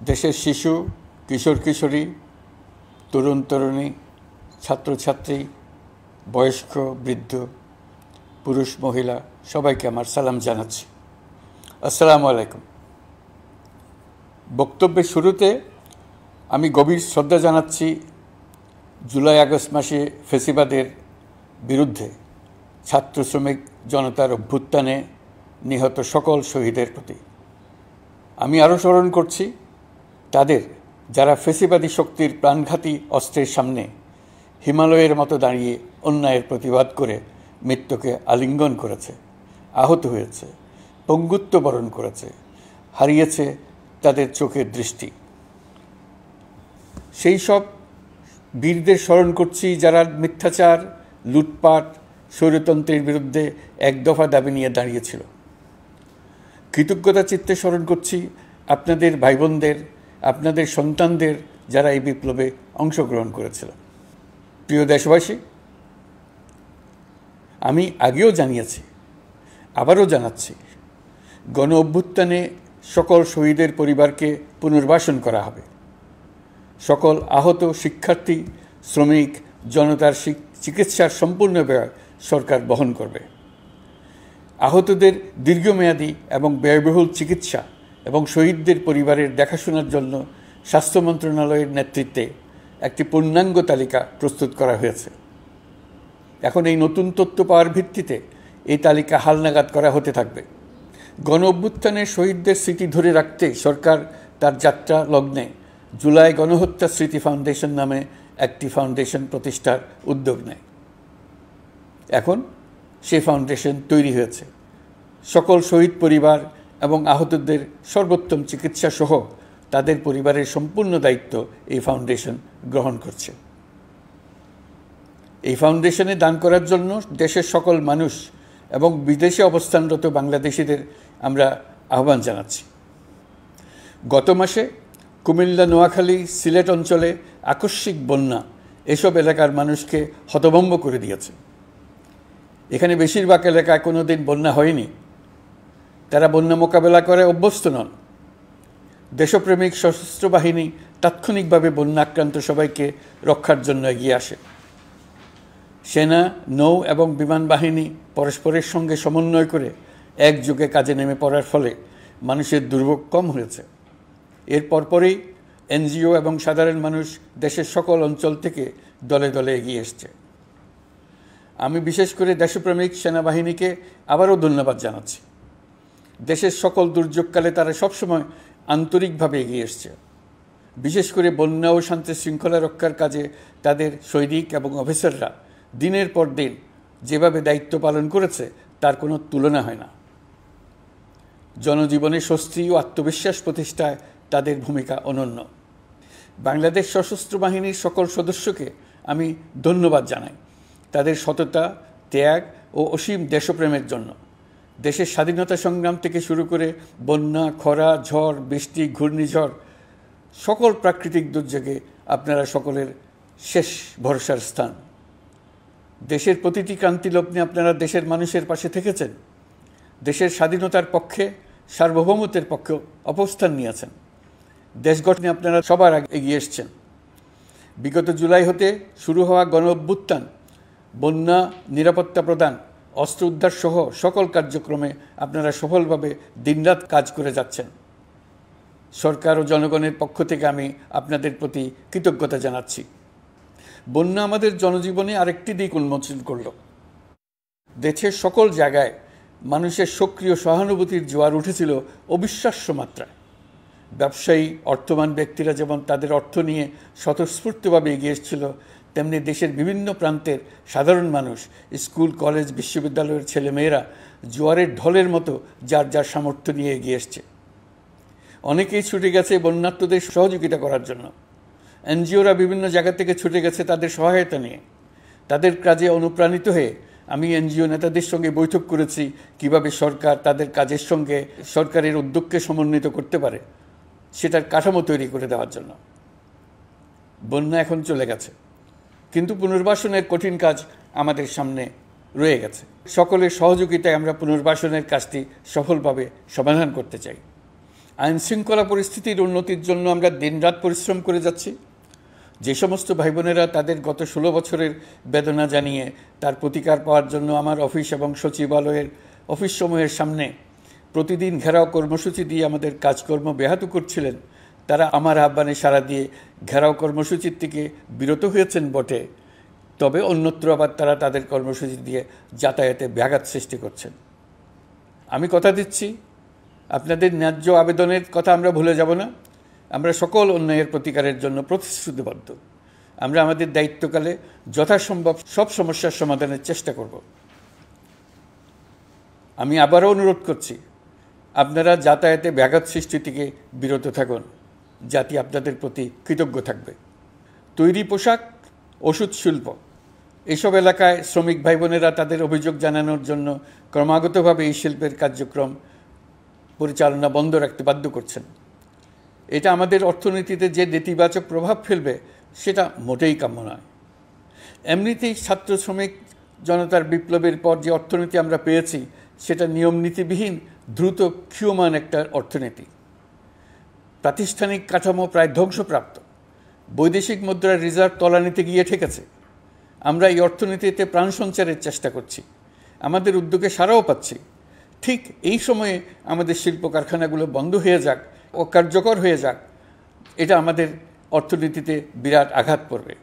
দেশের শিশু, কিশোর কিশোরী, তরুণ তরুণী, ছাত্রছাত্রী, বয়স্ক বৃদ্ধ, পুরুষ মহিলা সবাইকে আমার সালাম জানাচ্ছি। আসসালামু আলাইকুম। বক্তব্যের শুরুতে আমি গভীর শ্রদ্ধা জানাচ্ছি জুলাই আগস্ট মাসে ফ্যাসিবাদের বিরুদ্ধে ছাত্র শ্রমিক জনতার অভ্যুত্থানে নিহত সকল শহীদের প্রতি। আমি আরও স্মরণ করছি তাদের যারা ফ্যাসিবাদী শক্তির প্রাণঘাতী অস্ত্রের সামনে হিমালয়ের মতো দাঁড়িয়ে অন্যায়ের প্রতিবাদ করে মৃত্যুকে আলিঙ্গন করেছে, আহত হয়েছে, পঙ্গুত্ব বরণ করেছে, হারিয়েছে তাদের চোখের দৃষ্টি। সেই সব বীরদের স্মরণ করছি যারা মিথ্যাচার, লুটপাট, স্বৈরতন্ত্রের বিরুদ্ধে এক দফা দাবি নিয়ে দাঁড়িয়েছিল। কৃতজ্ঞতা চিত্তে স্মরণ করছি আপনাদের ভাই বোনদের, আপনাদের সন্তানদের যারা এই বিপ্লবে অংশগ্রহণ করেছিল। প্রিয় দেশবাসী, আমি আগেও জানিয়েছি, আবারও জানাচ্ছি, গণ অভ্যুত্থানে সকল শহীদের পরিবারকে পুনর্বাসন করা হবে। সকল আহত শিক্ষার্থী, শ্রমিক, জনতার চিকিৎসার সম্পূর্ণ ব্যয় সরকার বহন করবে। আহতদের দীর্ঘমেয়াদী এবং ব্যয়বহুল চিকিৎসা এবং শহীদদের পরিবারের দেখাশোনার জন্য স্বাস্থ্য মন্ত্রণালয়ের নেতৃত্বে একটি পূর্ণাঙ্গ তালিকা প্রস্তুত করা হয়েছে। এখন এই নতুন তথ্য পাওয়ার ভিত্তিতে এই তালিকা হালনাগাদ করা হতে থাকবে। গণ অভ্যুত্থানের শহীদদের স্মৃতি ধরে রাখতে সরকার তার যাত্রা লগ্নে জুলাই গণহত্যা স্মৃতি ফাউন্ডেশন নামে একটি ফাউন্ডেশন প্রতিষ্ঠার উদ্যোগ নেয়। এখন সেই ফাউন্ডেশন তৈরি হয়েছে। সকল শহীদ পরিবার এবং আহতদের সর্বোত্তম চিকিৎসা সহ তাদের পরিবারের সম্পূর্ণ দায়িত্ব এই ফাউন্ডেশন গ্রহণ করছে। এই ফাউন্ডেশনে দান করার জন্য দেশের সকল মানুষ এবং বিদেশে অবস্থানরত বাংলাদেশিদের আমরা আহ্বান জানাচ্ছি। গত মাসে কুমিল্লা, নোয়াখালী, সিলেট অঞ্চলে আকস্মিক বন্যা এসব এলাকার মানুষকে হতভম্ব করে দিয়েছে। এখানে বেশিরভাগ এলাকায় কোনো দিন বন্যা হয়নি। তারা বন্যা মোকাবেলা করে অভ্যস্ত নন। দেশপ্রেমিক সশস্ত্র বাহিনী তাৎক্ষণিকভাবে বন্যা আক্রান্ত সবাইকে রক্ষার জন্য এগিয়ে আসে। সেনা, নৌ এবং বিমান বাহিনী পরস্পরের সঙ্গে সমন্বয় করে একযোগে কাজে নেমে পড়ার ফলে মানুষের দুর্ভোগ কম হয়েছে। এর পরপরই এনজিও এবং সাধারণ মানুষ দেশের সকল অঞ্চল থেকে দলে দলে এগিয়ে এসছে। আমি বিশেষ করে দেশপ্রেমিক সেনাবাহিনীকে আবারও ধন্যবাদ জানাচ্ছি। দেশের সকল দুর্যোগকালে তারা সবসময় আন্তরিকভাবে এগিয়ে এসছে। বিশেষ করে বন্যা ও শান্তি শৃঙ্খলা রক্ষার কাজে তাদের সৈনিক এবং অফিসাররা দিনের পর দিন যেভাবে দায়িত্ব পালন করেছে তার কোনো তুলনা হয় না। জনজীবনে স্বস্তি ও আত্মবিশ্বাস প্রতিষ্ঠায় তাদের ভূমিকা অনন্য। বাংলাদেশ সশস্ত্র বাহিনীর সকল সদস্যকে আমি ধন্যবাদ জানাই তাদের সততা, ত্যাগ ও অসীম দেশপ্রেমের জন্য। দেশের স্বাধীনতা সংগ্রাম থেকে শুরু করে বন্যা, খরা, ঝড়, বৃষ্টি, ঘূর্ণিঝড়, সকল প্রাকৃতিক দুর্যোগে আপনারা সকলের শেষ ভরসার স্থান। দেশের প্রতিটি ক্রান্তি লগ্নে আপনারা দেশের মানুষের পাশে থেকেছেন। দেশের স্বাধীনতার পক্ষে, সার্বভৌমত্বের পক্ষে অবস্থান নিয়েছেন। দেশ গঠনে আপনারা সবার আগে এগিয়ে এসছেন। বিগত জুলাই হতে শুরু হওয়া গণ অভ্যুত্থান, বন্যা, নিরাপত্তা প্রদান, অস্ত্র উদ্ধার সহ সকল কার্যক্রমে আপনারা সফলভাবে দিনরাত কাজ করে যাচ্ছেন। সরকার ও জনগণের পক্ষ থেকে আমি আপনাদের প্রতি কৃতজ্ঞতা জানাচ্ছি। বন্যা আমাদের জনজীবনে আরেকটি দিক উন্মোচন করল। দেশের সকল জায়গায় মানুষের সক্রিয় সহানুভূতির জোয়ার উঠেছিল অবিশ্বাস্য মাত্রায়। ব্যবসায়ী, অর্থবান ব্যক্তিরা যেমন তাদের অর্থ নিয়ে স্বতঃস্ফূর্তভাবে এগিয়ে এসেছিল, তেমনি দেশের বিভিন্ন প্রান্তের সাধারণ মানুষ, স্কুল, কলেজ, বিশ্ববিদ্যালয়ের ছেলেমেয়েরা জোয়ারের ঢলের মতো যার যার সামর্থ্য নিয়ে এগিয়ে এসছে। অনেকেই ছুটে গেছে বন্যার্তদের সহযোগিতা করার জন্য। এনজিওরা বিভিন্ন জায়গা থেকে ছুটে গেছে তাদের সহায়তা নিয়ে। তাদের কাজে অনুপ্রাণিত হয়ে আমি এনজিও নেতাদের সঙ্গে বৈঠক করেছি কিভাবে সরকার তাদের কাজের সঙ্গে সরকারের উদ্যোগকে সমন্বিত করতে পারে, সেটার কাঠামো তৈরি করে দেওয়ার জন্য। বন্যা এখন চলে গেছে, কিন্তু পুনর্বাসনের কঠিন কাজ আমাদের সামনে রয়ে গেছে। সকলের সহযোগিতায় আমরা পুনর্বাসনের কাজটি সফলভাবে সমাধান করতে চাই। আইনশৃঙ্খলা পরিস্থিতির উন্নতির জন্য আমরা দিনরাত পরিশ্রম করে যাচ্ছি। যে সমস্ত ভাই বোনেরা তাদের গত 16 বছরের বেদনা জানিয়ে তার প্রতিকার পাওয়ার জন্য আমার অফিস এবং সচিবালয়ের অফিসসমূহের সামনে প্রতিদিন ঘেরাও কর্মসূচি দিয়ে আমাদের কাজকর্ম ব্যাহত করছিলেন, তারা আমার আহ্বানে সাড়া দিয়ে ঘেরাও কর্মসূচির থেকে বিরত হয়েছেন বটে, তবে অন্যত্র আবার তারা তাদের কর্মসূচি দিয়ে যাতায়াতে ব্যাঘাত সৃষ্টি করছেন। আমি কথা দিচ্ছি, আপনাদের ন্যায্য আবেদনের কথা আমরা ভুলে যাব না। আমরা সকল অন্যায়ের প্রতিকারের জন্য প্রতিশ্রুতিবদ্ধ। আমরা আমাদের দায়িত্বকালে যথাসম্ভব সব সমস্যার সমাধানের চেষ্টা করব। আমি আবারও অনুরোধ করছি, আপনারা যাতায়াতে ব্যাঘাত সৃষ্টি থেকে বিরত থাকুন। জাতি আপনাদের প্রতি কৃতজ্ঞ থাকবে। তৈরি পোশাক, ওষুধ শিল্প, এসব এলাকায় শ্রমিক ভাই বোনেরা তাদের অভিযোগ জানানোর জন্য ক্রমাগতভাবে এই শিল্পের কার্যক্রম পরিচালনা বন্ধ রাখতে বাধ্য করছেন। এটা আমাদের অর্থনীতিতে যে নেতিবাচক প্রভাব ফেলবে সেটা মোটেই কাম্য নয়। এমনিতেই ছাত্র শ্রমিক জনতার বিপ্লবের পর যে অর্থনীতি আমরা পেয়েছি সেটা নিয়মনীতিবিহীন দ্রুত ক্ষীয়মান একটা অর্থনীতি। প্রাতিষ্ঠানিক কাঠামো প্রায় ধ্বংসপ্রাপ্ত। বৈদেশিক মুদ্রার রিজার্ভ তলানিতে গিয়ে ঠেকেছে। আমরা এই অর্থনীতিতে প্রাণ সঞ্চারের চেষ্টা করছি, আমাদের উদ্যোগে সাড়াও পাচ্ছি। ঠিক এই সময়ে আমাদের শিল্প কারখানাগুলো বন্ধ হয়ে যাক, অকার্যকর হয়ে যাক, এটা আমাদের অর্থনীতিতে বিরাট আঘাত পড়বে।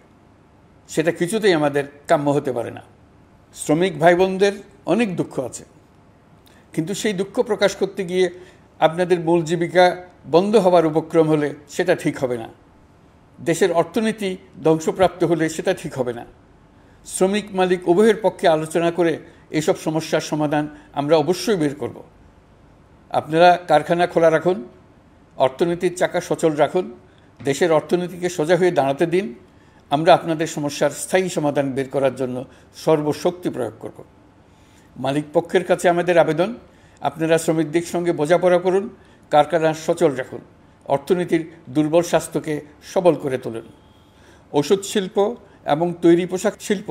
সেটা কিছুতেই আমাদের কাম্য হতে পারে না। শ্রমিক ভাই বোনদের অনেক দুঃখ আছে, কিন্তু সেই দুঃখ প্রকাশ করতে গিয়ে আপনাদের মূল জীবিকা বন্ধ হওয়ার উপক্রম হলে সেটা ঠিক হবে না। দেশের অর্থনীতি ধ্বংসপ্রাপ্ত হলে সেটা ঠিক হবে না। শ্রমিক মালিক উভয়ের পক্ষে আলোচনা করে এসব সমস্যার সমাধান আমরা অবশ্যই বের করব। আপনারা কারখানা খোলা রাখুন, অর্থনীতির চাকা সচল রাখুন, দেশের অর্থনীতিকে সোজা হয়ে দাঁড়াতে দিন। আমরা আপনাদের সমস্যার স্থায়ী সমাধান বের করার জন্য সর্বশক্তি প্রয়োগ করব। মালিক পক্ষের কাছে আমাদের আবেদন, আপনারা শ্রমিকদের সঙ্গে বোঝাপড়া করুন, কারখানা সচল রাখুন, অর্থনীতির দুর্বল স্বাস্থ্যকে সবল করে তুলুন। ওষুধ শিল্প এবং তৈরি পোশাক শিল্প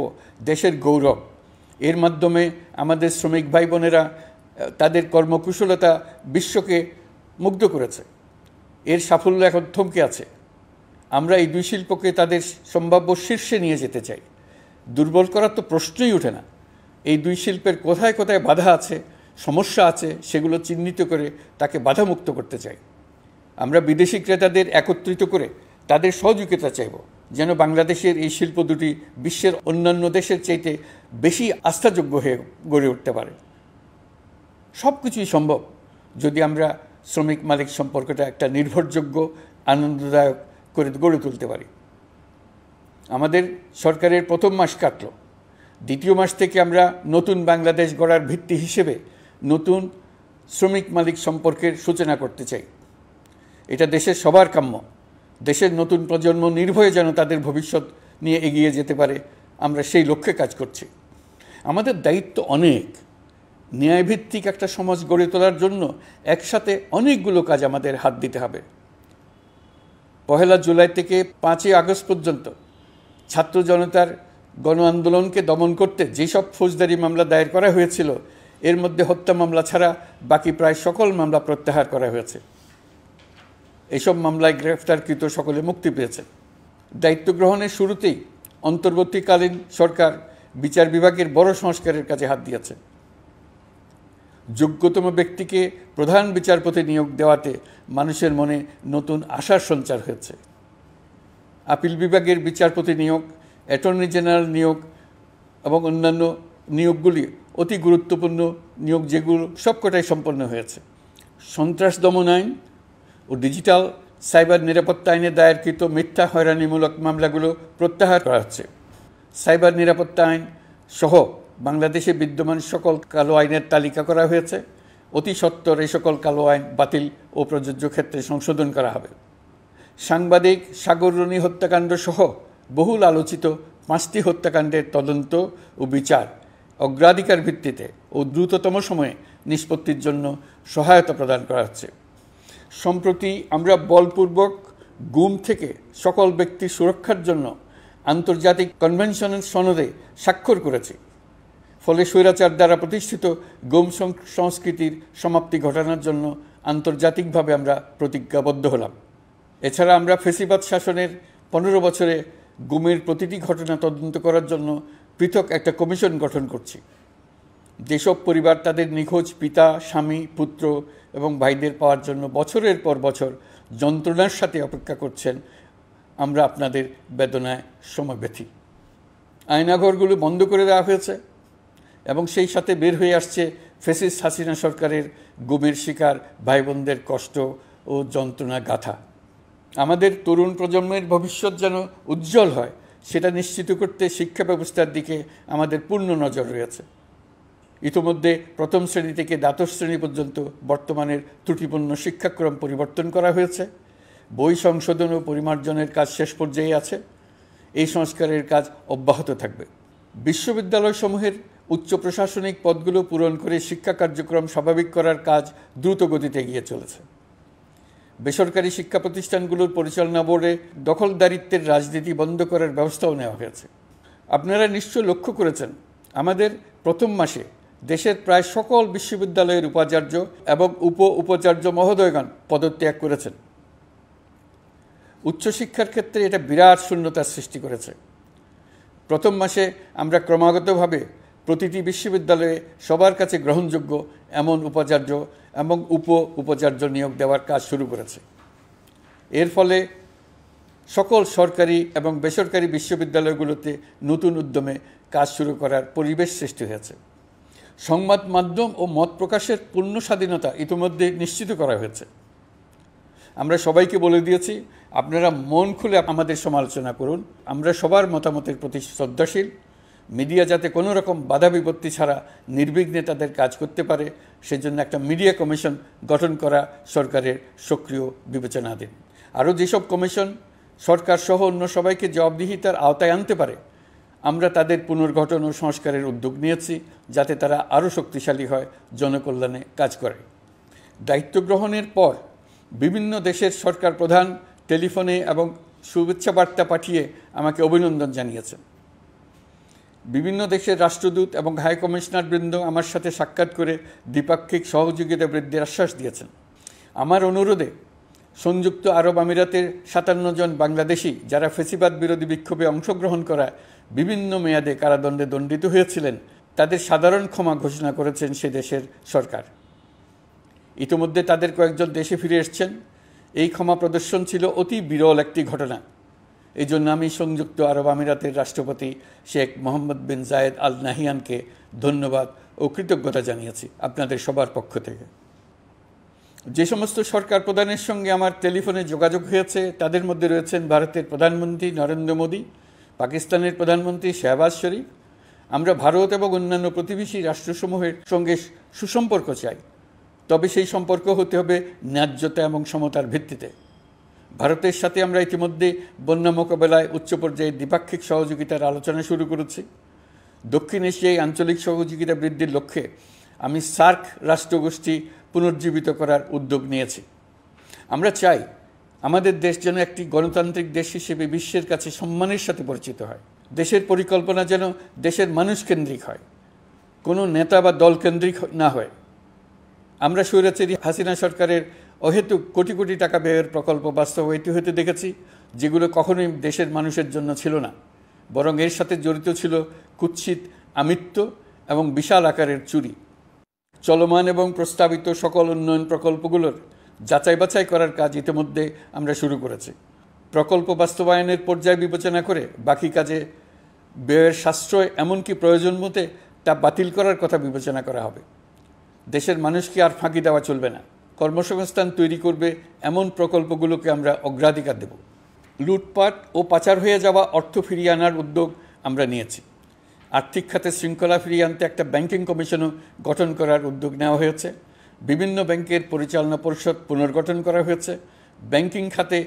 দেশের গৌরব। এর মাধ্যমে আমাদের শ্রমিক ভাই বোনেরা তাদের কর্মকুশলতা বিশ্বকে মুগ্ধ করেছে। এর সাফল্য এখন থমকে আছে। আমরা এই দুই শিল্পকে তাদের সম্ভাব্য শীর্ষে নিয়ে যেতে চাই। দুর্বল করার তো প্রশ্নই ওঠে না। এই দুই শিল্পের কোথায় কোথায় বাধা আছে, সমস্যা আছে, সেগুলো চিহ্নিত করে তাকে বাধামুক্ত করতে চাই। আমরা বিদেশি ক্রেতাদের একত্রিত করে তাদের সহযোগিতা চাইব, যেন বাংলাদেশের এই শিল্প দুটি বিশ্বের অন্যান্য দেশের চাইতে বেশি আস্থাযোগ্য হয়ে গড়ে উঠতে পারে। সব কিছুই সম্ভব যদি আমরা শ্রমিক মালিক সম্পর্কটা একটা নির্ভরযোগ্য, আনন্দদায়ক করে গড়ে তুলতে পারি। আমাদের সরকারের প্রথম মাস কাটল। দ্বিতীয় মাস থেকে আমরা নতুন বাংলাদেশ গড়ার ভিত্তি হিসেবে নতুন শ্রমিক মালিক সম্পর্কের সূচনা করতে চাই। এটা দেশের সবার কাম্য। দেশের নতুন প্রজন্ম নির্ভয়ে যেন তাদের ভবিষ্যৎ নিয়ে এগিয়ে যেতে পারে, আমরা সেই লক্ষ্যে কাজ করছি। আমাদের দায়িত্ব অনেক। ন্যায়ভিত্তিক একটা সমাজ গড়ে তোলার জন্য একসাথে অনেকগুলো কাজ আমাদের হাত দিতে হবে। 1 জুলাই থেকে 5 আগস্ট পর্যন্ত ছাত্র জনতার গণ আন্দোলনকে দমন করতে যেসব ফৌজদারি মামলা দায়ের করা হয়েছিল, এর মধ্যে হত্যা মামলা ছাড়া বাকি প্রায় সকল মামলা প্রত্যাহার করা হয়েছে। এসব মামলায় গ্রেফতারকৃত সকলে মুক্তি পেয়েছে। দায়িত্ব গ্রহণের শুরুতেই অন্তর্বর্তীকালীন সরকার বিচার বিভাগের বড় সংস্কারের কাজে হাত দিয়েছে। যোগ্যতম ব্যক্তিকে প্রধান বিচারপতি নিয়োগ দেওয়াতে মানুষের মনে নতুন আশার সঞ্চার হয়েছে। আপিল বিভাগের বিচারপতি নিয়োগ, অ্যাটর্নি জেনারেল নিয়োগ এবং অন্যান্য নিয়োগগুলি অতি গুরুত্বপূর্ণ নিয়োগ, যেগুলো সবকটাই সম্পন্ন হয়েছে। সন্ত্রাস দমন আইন ও ডিজিটাল সাইবার নিরাপত্তা আইনে দায়েরকৃত মিথ্যা হয়রানিমূলক মামলাগুলো প্রত্যাহার করা হচ্ছে। সাইবার নিরাপত্তা আইন সহ বাংলাদেশে বিদ্যমান সকল কালো আইনের তালিকা করা হয়েছে। অতি সত্বর এই সকল কালো আইন বাতিল ও প্রযোজ্য ক্ষেত্রে সংশোধন করা হবে। সাংবাদিক সাগর রনি হত্যাকাণ্ড সহ বহুল আলোচিত 5টি হত্যাকাণ্ডের তদন্ত ও বিচার অগ্রাধিকার ভিত্তিতে ও দ্রুততম সময়ে নিষ্পত্তির জন্য সহায়তা প্রদান করা হচ্ছে। সম্প্রতি আমরা বলপূর্বক গুম থেকে সকল ব্যক্তির সুরক্ষার জন্য আন্তর্জাতিক কনভেনশনের সনদে স্বাক্ষর করেছি। ফলে স্বৈরাচার দ্বারা প্রতিষ্ঠিত গুম সংস্কৃতির সমাপ্তি ঘটানোর জন্য আন্তর্জাতিকভাবে আমরা প্রতিজ্ঞাবদ্ধ হলাম। এছাড়া আমরা ফেসিবাদ শাসনের 15 বছরে গুমের প্রতিটি ঘটনা তদন্ত করার জন্য পৃথক একটা কমিশন গঠন করছি। যেসব পরিবার তাদের নিখোঁজ পিতা, স্বামী, পুত্র এবং ভাইদের পাওয়ার জন্য বছরের পর বছর যন্ত্রণার সাথে অপেক্ষা করছেন, আমরা আপনাদের বেদনায় সমব্যথী। আয়নাঘরগুলো বন্ধ করে দেওয়া হয়েছে এবং সেই সাথে বের হয়ে আসছে ফ্যাসিস্ট হাসিনা সরকারের গুমের শিকার ভাই বোনদের কষ্ট ও যন্ত্রণা গাথা। আমাদের তরুণ প্রজন্মের ভবিষ্যৎ যেন উজ্জ্বল হয়, সেটা নিশ্চিত করতে শিক্ষা ব্যবস্থার দিকে আমাদের পূর্ণ নজর রয়েছে। ইতোমধ্যে প্রথম শ্রেণী থেকে দ্বাদশ শ্রেণী পর্যন্ত বর্তমানের ত্রুটিপূর্ণ শিক্ষাক্রম পরিবর্তন করা হয়েছে। বই সংশোধন ও পরিমার্জনের কাজ শেষ পর্যায়ে আছে। এই সংস্কারের কাজ অব্যাহত থাকবে। বিশ্ববিদ্যালয়সমূহের উচ্চ প্রশাসনিক পদগুলো পূরণ করে শিক্ষা কার্যক্রম স্বাভাবিক করার কাজ দ্রুত গতিতে এগিয়ে চলেছে। বেসরকারি শিক্ষা প্রতিষ্ঠানগুলোর পরিচালনা বোর্ডে দখলদারিত্বের রাজনীতি বন্ধ করার ব্যবস্থাও নেওয়া হয়েছে। আপনারা নিশ্চয় লক্ষ্য করেছেন, আমাদের প্রথম মাসে দেশের প্রায় সকল বিশ্ববিদ্যালয়ের উপাচার্য এবং উপাচার্য মহোদয়গণ পদত্যাগ করেছেন। উচ্চশিক্ষার ক্ষেত্রে এটা বিরাট শূন্যতার সৃষ্টি করেছে। প্রথম মাসে আমরা ক্রমাগতভাবে প্রতিটি বিশ্ববিদ্যালয়ে সবার কাছে গ্রহণযোগ্য এমন উপাচার্য এবং উপাচার্য নিয়োগ দেওয়ার কাজ শুরু করেছে। এর ফলে সকল সরকারি এবং বেসরকারি বিশ্ববিদ্যালয়গুলোতে নতুন উদ্যমে কাজ শুরু করার পরিবেশ সৃষ্টি হয়েছে। সংবাদ মাধ্যম ও মত প্রকাশের পূর্ণ স্বাধীনতা ইতিমধ্যে নিশ্চিত করা হয়েছে। আমরা সবাইকে বলে দিয়েছি, আপনারা মন খুলে আমাদের সমালোচনা করুন, আমরা সবার মতামতের প্রতি শ্রদ্ধাশীল। মিডিয়া যাতে কোনো রকম বাধা বিপত্তি ছাড়া নির্বিঘ্নে তাদের কাজ করতে পারে, সেজন্য একটা মিডিয়া কমিশন গঠন করা সরকারের সক্রিয় বিবেচনাধীন। আরও যেসব কমিশন সরকার সহ অন্য সবাইকে জবাবদিহিতার আওতায় আনতে পারে, আমরা তাদের পুনর্গঠন ও সংস্কারের উদ্যোগ নিয়েছি, যাতে তারা আরও শক্তিশালী হয়, জনকল্যাণে কাজ করে। দায়িত্ব গ্রহণের পর বিভিন্ন দেশের সরকার প্রধান টেলিফোনে এবং শুভেচ্ছা বার্তা পাঠিয়ে আমাকে অভিনন্দন জানিয়েছেন। বিভিন্ন দেশের রাষ্ট্রদূত এবং হাই কমিশনারবৃন্দ আমার সাথে সাক্ষাৎ করে দ্বিপাক্ষিক সহযোগিতা বৃদ্ধির আশ্বাস দিয়েছেন। আমার অনুরোধে সংযুক্ত আরব আমিরাতের 57 জন বাংলাদেশি যারা ফেসিবাদ বিরোধী বিক্ষোভে অংশগ্রহণ করা বিভিন্ন মেয়াদে কারাদণ্ডে দণ্ডিত হয়েছিলেন, তাদের সাধারণ ক্ষমা ঘোষণা করেছেন সে দেশের সরকার। ইতিমধ্যে তাদের কয়েকজন দেশে ফিরে এসেছেন। এই ক্ষমা প্রদর্শন ছিল অতি বিরল একটি ঘটনা। এই জন্য আমি সংযুক্ত আরব আমিরাতের রাষ্ট্রপতি শেখ মোহাম্মদ বিন জায়েদ আল নাহিয়ানকে ধন্যবাদ ও কৃতজ্ঞতা জানিয়েছি আপনাদের সবার পক্ষ থেকে। যে সমস্ত সরকার প্রধানের সঙ্গে আমার টেলিফোনে যোগাযোগ হয়েছে, তাদের মধ্যে রয়েছেন ভারতের প্রধানমন্ত্রী নরেন্দ্র মোদী, পাকিস্তানের প্রধানমন্ত্রী শাহবাজ শরীফ। আমরা ভারত এবং অন্যান্য প্রতিবেশী রাষ্ট্রসমূহের সঙ্গে সুসম্পর্ক চাই, তবে সেই সম্পর্ক হতে হবে ন্যায্যতা এবং সমতার ভিত্তিতে। ভারতের সাথে আমরা ইতিমধ্যে বন্যা মোকাবেলায় উচ্চ পর্যায়ে দ্বিপাক্ষিক সহযোগিতার আলোচনা শুরু করেছি। দক্ষিণ এশিয়ায় আঞ্চলিক সহযোগিতা বৃদ্ধির লক্ষ্যে আমি সার্ক রাষ্ট্রগোষ্ঠী পুনর্জীবিত করার উদ্যোগ নিয়েছি। আমরা চাই আমাদের দেশ যেন একটি গণতান্ত্রিক দেশ হিসেবে বিশ্বের কাছে সম্মানের সাথে পরিচিত হয়। দেশের পরিকল্পনা যেন দেশের মানুষকেন্দ্রিক হয়, কোনো নেতা বা দলকেন্দ্রিক না হয়। আমরা স্বৈরাচারী হাসিনা সরকারের অহেতুক কোটি কোটি টাকা ব্যয়ের প্রকল্প বাস্তবায়িত হতে দেখেছি, যেগুলো কখনোই দেশের মানুষের জন্য ছিল না, বরং এর সাথে জড়িত ছিল কুৎসিত আমিত্ব এবং বিশাল আকারের চুরি। চলমান এবং প্রস্তাবিত সকল উন্নয়ন প্রকল্পগুলোর যাচাই বাছাই করার কাজ ইতিমধ্যে আমরা শুরু করেছি। প্রকল্প বাস্তবায়নের পর্যায় বিবেচনা করে বাকি কাজে ব্যয়ের সাশ্রয় এমনকি প্রয়োজন মতে তা বাতিল করার কথা বিবেচনা করা হবে। দেশের মানুষকে আর ফাঁকি দেওয়া চলবে না। কর্মসংস্থান তৈরি করবে এমন প্রকল্পগুলোকে আমরা অগ্রাধিকার দেব। লুটপাট ও পাচার হয়ে যাওয়া অর্থ ফিরিয়ে আনার উদ্যোগ আমরা নিয়েছি। আর্থিক খাতে শৃঙ্খলা ফিরিয়ে আনতে একটা ব্যাংকিং কমিশনও গঠন করার উদ্যোগ নেওয়া হয়েছে। বিভিন্ন ব্যাংকের পরিচালনা পরিষদ পুনর্গঠন করা হয়েছে। ব্যাংকিং খাতে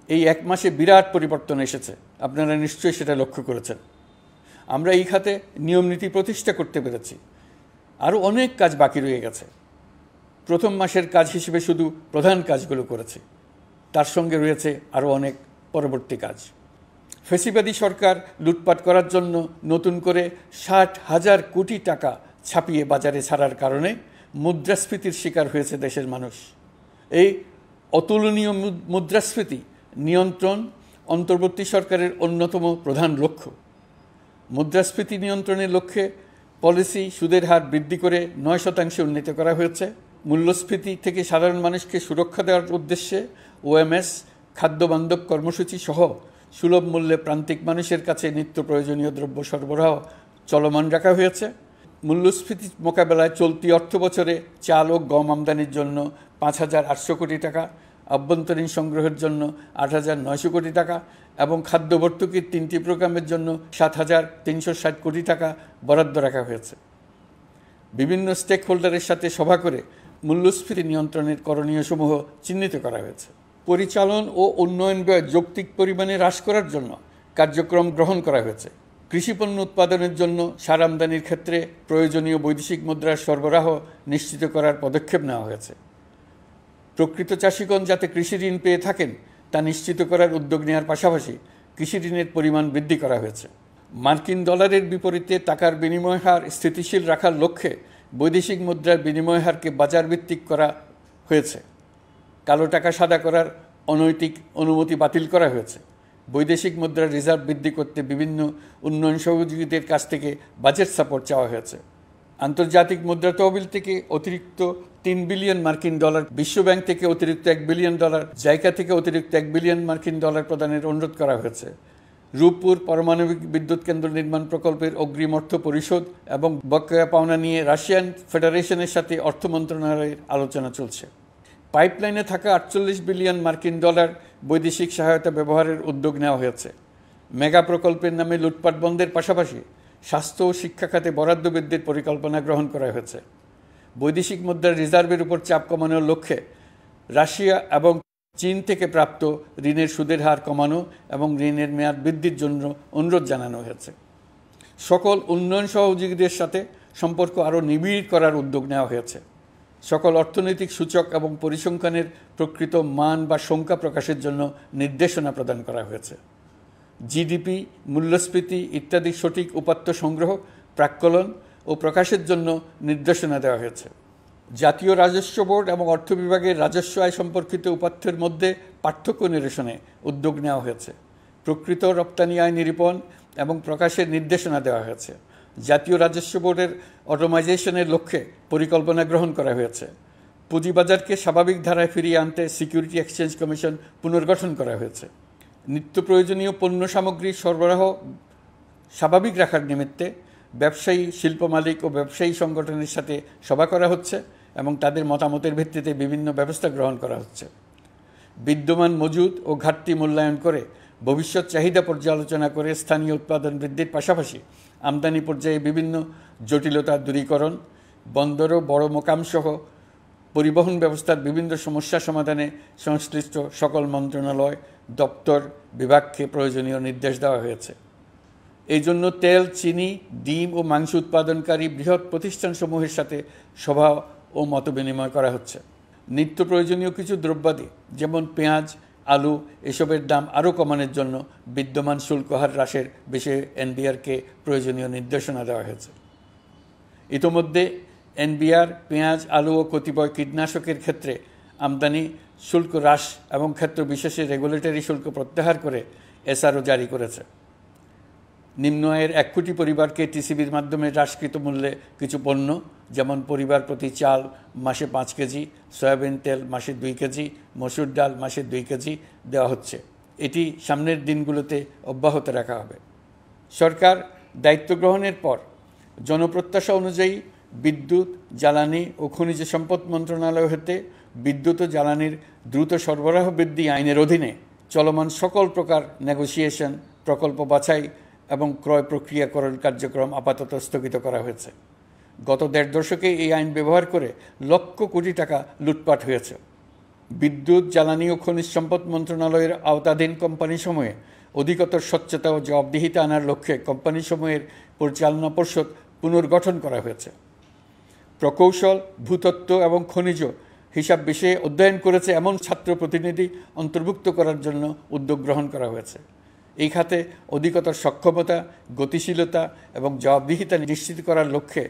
এই এক মাসে বিরাট পরিবর্তন এসেছে, আপনারা নিশ্চয়ই সেটা লক্ষ্য করেছেন। আমরা এই খাতে নিয়মনীতি প্রতিষ্ঠা করতে পেরেছি। আরও অনেক কাজ বাকি রয়ে গেছে। প্রথম মাসের কাজ হিসেবে শুধু প্রধান কাজগুলো করেছি, তার সঙ্গে রয়েছে আরও অনেক পরবর্তী কাজ। ফেসিবাদী সরকার লুটপাট করার জন্য নতুন করে 60,000 কোটি টাকা ছাপিয়ে বাজারে ছাড়ার কারণে মুদ্রাস্ফীতির শিকার হয়েছে দেশের মানুষ। এই অতুলনীয় মুদ্রাস্ফীতি নিয়ন্ত্রণ অন্তর্বর্তী সরকারের অন্যতম প্রধান লক্ষ্য। মুদ্রাস্ফীতি নিয়ন্ত্রণের লক্ষ্যে পলিসি সুদের হার বৃদ্ধি করে 9% উন্নীত করা হয়েছে। মূল্যস্ফীতি থেকে সাধারণ মানুষকে সুরক্ষা দেওয়ার উদ্দেশ্যে ওএমএস খাদ্যবান্ধব কর্মসূচি সহ সুলভ মূল্যে প্রান্তিক মানুষের কাছে নিত্য প্রয়োজনীয় দ্রব্য সরবরাহ চলমান রাখা হয়েছে। মূল্যস্ফীতি মোকাবেলায় চলতি অর্থবছরে চাল ও গম আমদানির জন্য 5,800 কোটি টাকা, আভ্যন্তরীণ সংগ্রহের জন্য 8,900 কোটি টাকা এবং খাদ্য ভর্তুকির 3টি প্রোগ্রামের জন্য 7,360 কোটি টাকা বরাদ্দ রাখা হয়েছে। বিভিন্ন স্টেক হোল্ডারের সাথে সভা করে মূল্যস্ফীতি নিয়ন্ত্রণের করণীয়সমূহ চিহ্নিত করা হয়েছে। পরিচালন ও উন্নয়ন ব্যয় যৌক্তিক পরিমাণে হ্রাস করার জন্য কার্যক্রম গ্রহণ করা হয়েছে। কৃষিপণ্য উৎপাদনের জন্য সার আমদানির ক্ষেত্রে প্রয়োজনীয় বৈদেশিক মুদ্রার সরবরাহ নিশ্চিত করার পদক্ষেপ নেওয়া হয়েছে। প্রকৃত চাষিগণ যাতে কৃষি ঋণ পেয়ে থাকেন তা নিশ্চিত করার উদ্যোগ নেওয়ার পাশাপাশি কৃষি ঋণের পরিমাণ বৃদ্ধি করা হয়েছে। মার্কিন ডলারের বিপরীতে টাকার বিনিময় হার স্থিতিশীল রাখার লক্ষ্যে বৈদেশিক মুদ্রার বিনিময় হারকে বাজারভিত্তিক করা হয়েছে। কালো টাকা সাদা করার অনৈতিক অনুমতি বাতিল করা হয়েছে। বৈদেশিক মুদ্রার রিজার্ভ বৃদ্ধি করতে বিভিন্ন উন্নয়ন সহযোগীদের কাছ থেকে বাজেট সাপোর্ট চাওয়া হয়েছে। আন্তর্জাতিক মুদ্রা তহবিল থেকে অতিরিক্ত 3 বিলিয়ন মার্কিন ডলার, বিশ্বব্যাংক থেকে অতিরিক্ত 1 বিলিয়ন ডলার, জাইকা থেকে অতিরিক্ত 1 বিলিয়ন মার্কিন ডলার প্রদানের অনুরোধ করা হয়েছে। রূপপুর পারমাণবিক বিদ্যুৎ কেন্দ্র নির্মাণ প্রকল্পের অগ্রিম অর্থ পরিশোধ এবং বকেয়া পাওনা নিয়ে রাশিয়ান ফেডারেশনের সাথে অর্থ মন্ত্রণালয়ের আলোচনা চলছে। পাইপলাইনে থাকা 48 বিলিয়ন মার্কিন ডলার বৈদেশিক সহায়তা ব্যবহারের উদ্যোগ নেওয়া হয়েছে। মেগা প্রকল্পের নামে লুটপাট বন্ধের পাশাপাশি স্বাস্থ্য ও শিক্ষা খাতে বরাদ্দ বৃদ্ধির পরিকল্পনা গ্রহণ করা হয়েছে। বৈদেশিক মুদ্রার রিজার্ভের উপর চাপ কমানোর লক্ষ্যে রাশিয়া এবং চীন থেকে প্রাপ্ত ঋণের সুদের হার কমানো এবং ঋণের মেয়াদ বৃদ্ধির জন্য অনুরোধ জানানো হয়েছে। সকল উন্নয়ন সহযোগীদের সাথে সম্পর্ক আরও নিবিড় করার উদ্যোগ নেওয়া হয়েছে। সকল অর্থনৈতিক সূচক এবং পরিসংখ্যানের প্রকৃত মান বা সংখ্যা প্রকাশের জন্য নির্দেশনা প্রদান করা হয়েছে। জিডিপি, মূল্যস্ফীতি ইত্যাদি সঠিক উপাত্ত সংগ্রহ, প্রাক্কলন ও প্রকাশের জন্য নির্দেশনা দেওয়া হয়েছে। জাতীয় রাজস্ব বোর্ড এবং অর্থ বিভাগের রাজস্ব আয় সম্পর্কিত উপাত্তের মধ্যে পার্থক্য নিরসনে উদ্যোগ নেওয়া হয়েছে। প্রকৃত রপ্তানি আয় নিরূপণ এবং প্রকাশের নির্দেশনা দেওয়া হয়েছে। জাতীয় রাজস্ব বোর্ডের অটোমাইজেশনের লক্ষ্যে পরিকল্পনা গ্রহণ করা হয়েছে। পুঁজিবাজারকে স্বাভাবিক ধারায় ফিরিয়ে আনতে সিকিউরিটি এক্সচেঞ্জ কমিশন পুনর্গঠন করা হয়েছে। নিত্য প্রয়োজনীয় পণ্য সামগ্রীর সরবরাহ স্বাভাবিক রাখার নিমিত্তে ব্যবসায়ী, শিল্প মালিক ও ব্যবসায়ী সংগঠনের সাথে সভা করা হচ্ছে এবং তাদের মতামতের ভিত্তিতে বিভিন্ন ব্যবস্থা গ্রহণ করা হচ্ছে। বিদ্যমান মজুদ ও ঘাটতি মূল্যায়ন করে ভবিষ্যৎ চাহিদা পর্যালোচনা করে স্থানীয় উৎপাদন বৃদ্ধির পাশাপাশি আমদানি পর্যায়ে বিভিন্ন জটিলতা দূরীকরণ, বন্দর ও বড় মোকামসহ পরিবহন ব্যবস্থার বিভিন্ন সমস্যা সমাধানে সংশ্লিষ্ট সকল মন্ত্রণালয়, দপ্তর, বিভাগকে প্রয়োজনীয় নির্দেশ দেওয়া হয়েছে। এই জন্য তেল, চিনি, ডিম ও মাংস উৎপাদনকারী বৃহৎ প্রতিষ্ঠানসমূহের সাথে সভা ও মতবিনিময় করা হচ্ছে। নিত্য প্রয়োজনীয় কিছু দ্রব্যাদি যেমন পেঁয়াজ, আলু এসবের দাম আরও কমানোর জন্য বিদ্যমান শুল্ক হার হ্রাসের বিষয়ে এনবিআরকে প্রয়োজনীয় নির্দেশনা দেওয়া হয়েছে। ইতোমধ্যে এনবিআর পেঁয়াজ, আলু ও কতিপয় কীটনাশকের ক্ষেত্রে আমদানি শুল্ক হ্রাস এবং ক্ষেত্র বিশেষে রেগুলেটরি শুল্ক প্রত্যাহার করে এসআরও জারি করেছে। নিম্ন আয়ের 1 কোটি পরিবারকে টিসিবির মাধ্যমে হ্রাসকৃত মূল্যে কিছু পণ্য যেমন পরিবার প্রতি চাল মাসে 5 কেজি, সয়াবিন তেল মাসে 2 কেজি, মসুর ডাল মাসে 2 কেজি দেওয়া হচ্ছে। এটি সামনের দিনগুলোতে অব্যাহত রাখা হবে। সরকার দায়িত্ব গ্রহণের পর জনপ্রত্যাশা অনুযায়ী বিদ্যুৎ, জ্বালানি ও খনিজ সম্পদ মন্ত্রণালয় হতে বিদ্যুৎ ও জ্বালানির দ্রুত সরবরাহ বৃদ্ধি আইনের অধীনে চলমান সকল প্রকার নেগোসিয়েশন, প্রকল্প বাছাই এবং ক্রয় প্রক্রিয়াকরণ কার্যক্রম আপাতত স্থগিত করা হয়েছে। গত 1.5 দশকে এই আইন ব্যবহার করে লক্ষ কোটি টাকা লুটপাট হয়েছে। বিদ্যুৎ, জ্বালানি ও খনিজ সম্পদ মন্ত্রণালয়ের আওতাধীন কোম্পানিসমূহে অধিকতর স্বচ্ছতা ও জবাবদিহিতা আনার লক্ষ্যে কোম্পানিসমূহের পরিচালনা পর্ষদ পুনর্গঠন করা হয়েছে। প্রকৌশল, ভূতত্ত্ব এবং খনিজ হিসাব বিষয়ে অধ্যয়ন করেছে এমন ছাত্র প্রতিনিধি অন্তর্ভুক্ত করার জন্য উদ্যোগ গ্রহণ করা হয়েছে। এই খাতে অধিকতর সক্ষমতা, গতিশীলতা এবং জবাবদিহিতা নিশ্চিত করার লক্ষ্যে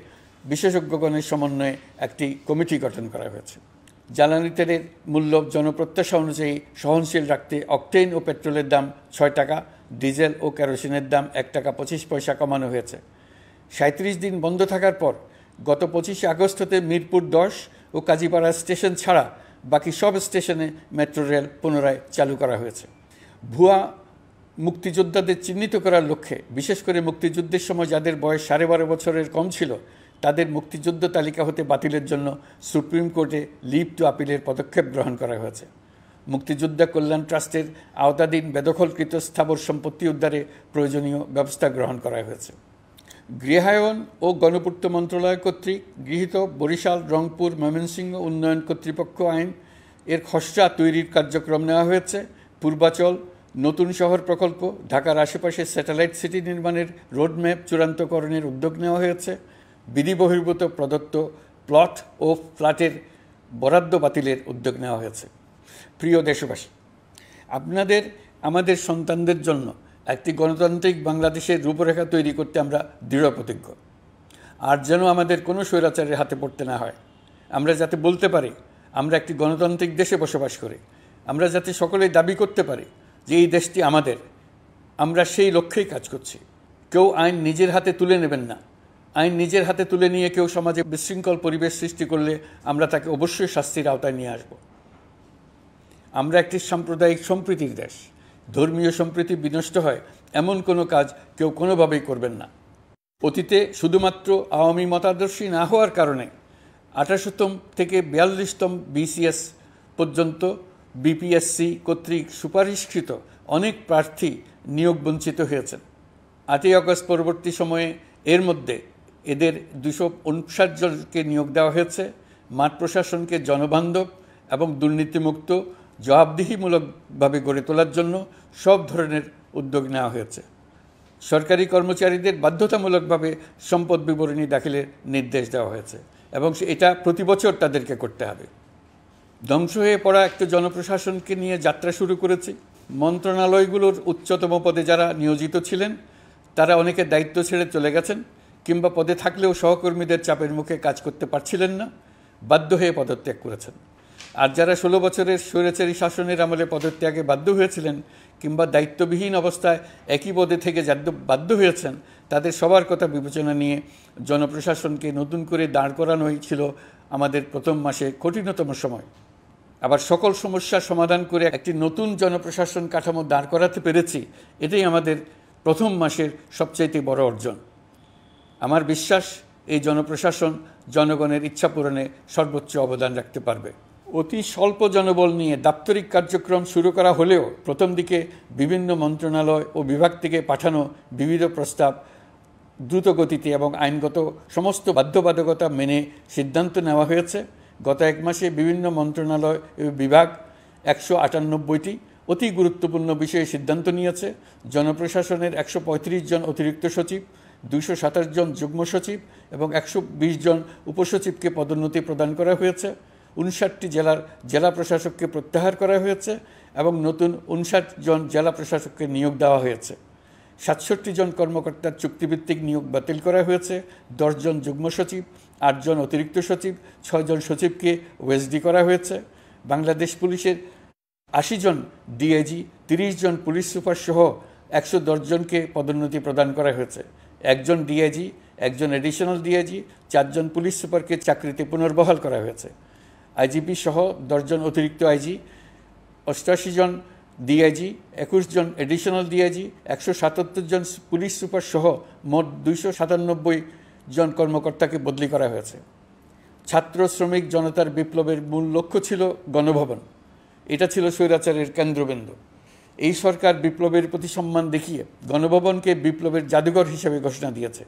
বিশেষজ্ঞগণের সমন্বয়ে একটি কমিটি গঠন করা হয়েছে। জ্বালানি তেলের মূল্য জনপ্রত্যাশা অনুযায়ী সহনশীল রাখতে অকটেন ও পেট্রোলের দাম ৬ টাকা, ডিজেল ও কেরোসিনের দাম ১ টাকা ২৫ পয়সা কমানো হয়েছে। ৩৭ দিন বন্ধ থাকার পর গত ২৫ আগস্ট হতে মিরপুর ১০ ও কাজীপাড়া স্টেশন ছাড়া বাকি সব স্টেশনে মেট্রো রেল পুনরায় চালু করা হয়েছে। ভুয়া মুক্তিযোদ্ধাদের চিহ্নিত করার লক্ষ্যে বিশেষ করে মুক্তিযুদ্ধের সময় যাদের বয়স ১২.৫ বছরের কম ছিল তাদের মুক্তিযুদ্ধ তালিকা হতে বাতিলের জন্য সুপ্রিম কোর্টে লিভ টু আপিলের পদক্ষেপ গ্রহণ করা হয়েছে। মুক্তিযোদ্ধা কল্যাণ ট্রাস্টের আওতাধীন বেদখলকৃত স্থাবর সম্পত্তি উদ্ধারে প্রয়োজনীয় ব্যবস্থা গ্রহণ করা হয়েছে। গৃহায়ন ও গণপূর্ত মন্ত্রণালয় কর্তৃক গৃহীত বরিশাল, রংপুর, ময়মনসিংহ উন্নয়ন কর্তৃপক্ষ আইন এর খসড়া তৈরির কার্যক্রম নেওয়া হয়েছে। পূর্বাচল নতুন শহর প্রকল্প, ঢাকার আশেপাশে স্যাটেলাইট সিটি নির্মাণের রোডম্যাপ চূড়ান্তকরণের উদ্যোগ নেওয়া হয়েছে। বিধি বহির্ভূত প্রদত্ত প্লট ও ফ্ল্যাটের বরাদ্দ বাতিলের উদ্যোগ নেওয়া হয়েছে। প্রিয় দেশবাসী, আপনাদের আমাদের সন্তানদের জন্য একটি গণতান্ত্রিক বাংলাদেশের রূপরেখা তৈরি করতে আমরা দৃঢ় প্রতিজ্ঞ। আর যেন আমাদের কোনো স্বৈরাচারের হাতে পড়তে না হয়। আমরা যাতে বলতে পারি আমরা একটি গণতান্ত্রিক দেশে বসবাস করি, আমরা যাতে সকলেই দাবি করতে পারি যে এই দেশটি আমাদের, আমরা সেই লক্ষ্যেই কাজ করছি। কেউ আইন নিজের হাতে তুলে নেবেন না। আইন নিজের হাতে তুলে নিয়ে কেউ সমাজে বিশৃঙ্খল পরিবেশ সৃষ্টি করলে আমরা তাকে অবশ্যই শাস্তির আওতায় নিয়ে আসব। আমরা একটি সাম্প্রদায়িক সম্প্রীতির দেশ। ধর্মীয় সম্প্রীতি বিনষ্ট হয় এমন কোনো কাজ কেউ কোনোভাবেই করবেন না। অতীতে শুধুমাত্র আওয়ামী মতাদর্শী না হওয়ার কারণে ২৮তম থেকে ৪২তম বিসিএস পর্যন্ত বিপিএসসি কর্তৃক সুপারিশকৃত অনেক প্রার্থী নিয়োগ বঞ্চিত হয়েছেন। ৮ই আগস্ট পরবর্তী সময়ে এর মধ্যে এদের ২৫৯ জনকে নিয়োগ দেওয়া হয়েছে। মাঠ প্রশাসনকে জনবান্ধব এবং দুর্নীতিমুক্ত জবাবদিহিমূলকভাবে গড়ে তোলার জন্য সব ধরনের উদ্যোগ নেওয়া হয়েছে। সরকারি কর্মচারীদের বাধ্যতামূলকভাবে সম্পদ বিবরণী দাখিলের নির্দেশ দেওয়া হয়েছে এবং এটা প্রতি বছর তাদেরকে করতে হবে। ধ্বংস হয়ে পড়া একটা জনপ্রশাসনকে নিয়ে যাত্রা শুরু করেছি। মন্ত্রণালয়গুলোর উচ্চতম পদে যারা নিয়োজিত ছিলেন তারা অনেকে দায়িত্ব ছেড়ে চলে গেছেন কিংবা পদে থাকলেও সহকর্মীদের চাপের মুখে কাজ করতে পারছিলেন না, বাধ্য হয়ে পদত্যাগ করেছেন। আর যারা ১৬ বছরের স্বৈরাচারী শাসনের আমলে পদত্যাগে বাধ্য হয়েছিলেন কিংবা দায়িত্ববিহীন অবস্থায় একই পদে থেকে বাধ্য হয়েছেন, তাদের সবার কথা বিবেচনা নিয়ে জনপ্রশাসনকে নতুন করে দাঁড় করানোই ছিল আমাদের প্রথম মাসে কঠিনতম সময়। আবার সকল সমস্যার সমাধান করে একটি নতুন জনপ্রশাসন কাঠামো দাঁড় করাতে পেরেছি, এটাই আমাদের প্রথম মাসের সবচাইতে বড় অর্জন। আমার বিশ্বাস এই জনপ্রশাসন জনগণের ইচ্ছা পূরণে সর্বোচ্চ অবদান রাখতে পারবে। অতি স্বল্প জনবল নিয়ে দাপ্তরিক কার্যক্রম শুরু করা হলেও প্রথম দিকে বিভিন্ন মন্ত্রণালয় ও বিভাগ থেকে পাঠানো বিবিধ প্রস্তাব দ্রুত গতিতে এবং আইনগত সমস্ত বাধ্যবাধকতা মেনে সিদ্ধান্ত নেওয়া হয়েছে। গত এক মাসে বিভিন্ন মন্ত্রণালয় ও বিভাগ ১৯৮টি অতি গুরুত্বপূর্ণ বিষয়ে সিদ্ধান্ত নিয়েছে। জনপ্রশাসনের ১৩৫ জন অতিরিক্ত সচিব, ২২৭ জন যুগ্ম সচিব এবং ১২০ জন উপসচিবকে পদোন্নতি প্রদান করা হয়েছে। ৫৯টি জেলার জেলা প্রশাসককে প্রত্যাহার করা হয়েছে এবং নতুন ৫৯ জন জেলা প্রশাসককে নিয়োগ দেওয়া হয়েছে। ৬৭ জন কর্মকর্তার চুক্তিভিত্তিক নিয়োগ বাতিল করা হয়েছে। ১০ জন যুগ্ম সচিব, ৮ জন অতিরিক্ত সচিব, ৬ জন সচিবকে ওএসডি করা হয়েছে। বাংলাদেশ পুলিশের ৮০ জন ডিআইজি, ৩০ জন পুলিশ সুপার সহ ১১০ জনকে পদোন্নতি প্রদান করা হয়েছে। ১ জন ডিআইজি, ১ জন এডিশনাল ডিআইজি, ৪ জন পুলিশ সুপারকে চাকরিতে পুনর্বহাল করা হয়েছে। আইজিপি সহ ১০ জন অতিরিক্ত আইজি, ৮৮ জন ডিআইজি, ২১ জন এডিশনাল ডিআইজি, ১৭৭ জন পুলিশ সুপার সহ মোট ২৯৭ জন কর্মকর্তাকে বদলি করা হয়েছে। ছাত্র শ্রমিক জনতার বিপ্লবের মূল লক্ষ্য ছিল গণভবন। এটা ছিল স্বৈরাচারের কেন্দ্রবিন্দু। এই সরকার বিপ্লবের প্রতি সম্মান দেখিয়ে গণভবনকে বিপ্লবের জাদুঘর হিসেবে ঘোষণা দিয়েছে।